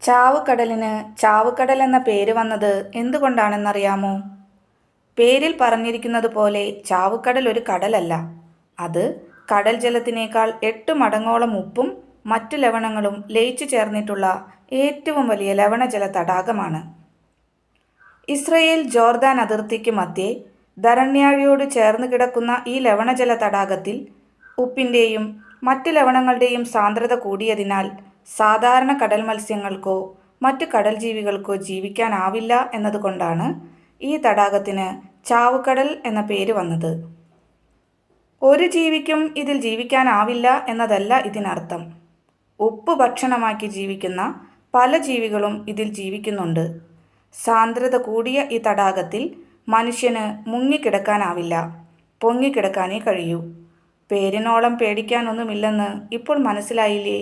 ചാവുകടലിന് ചാവുകടൽ എന്ന പേര് വന്നത് എന്തുകൊണ്ടാണെന്നറിയാമോ? പേരിൽ പറഞ്ഞിരിക്കുന്നത് പോലെ ചാവുകടൽ ഒരു കടലല്ല. അത് കടൽ ജലത്തിനേക്കാൾ 8 മടങ്ങോളം ഉപ്പും മറ്റു ലവണങ്ങളും ലയിച്ചു ചേർന്നിട്ടുള്ള ഏറ്റവും വലിയ ലവണജല തടാകമാണ്. ഇസ്രയേൽ ജോർദാൻ അതിർത്തിക്ക് മധ്യേ ധരണ്യാഴിയോട് ചേർന്ന് കിടക്കുന്ന ഈ ലവണജല തടാകത്തിൽ ഉപ്പിൻ്റെയും മറ്റ് ലവണങ്ങളുടെയും സാന്ദ്രത കൂടിയതിനാൽ സാധാരണ കടൽ മത്സ്യങ്ങൾക്കോ മറ്റു കടൽ ജീവികൾക്കോ ജീവിക്കാനാവില്ല എന്നതുകൊണ്ടാണ് ഈ തടാകത്തിന് ചാവുകടൽ എന്ന പേര് വന്നത്. ഒരു ജീവിക്കും ഇതിൽ ജീവിക്കാനാവില്ല എന്നതല്ല ഇതിനർത്ഥം. ഉപ്പ് ഭക്ഷണമാക്കി ജീവിക്കുന്ന പല ജീവികളും ഇതിൽ ജീവിക്കുന്നുണ്ട്. സാന്ദ്രത കൂടിയ ഈ തടാകത്തിൽ മനുഷ്യന് മുങ്ങിക്കിടക്കാനാവില്ല, പൊങ്ങിക്കിടക്കാനേ കഴിയൂ. പേരിനോളം പേടിക്കാനൊന്നുമില്ലെന്ന് ഇപ്പോൾ മനസ്സിലായില്ലേ?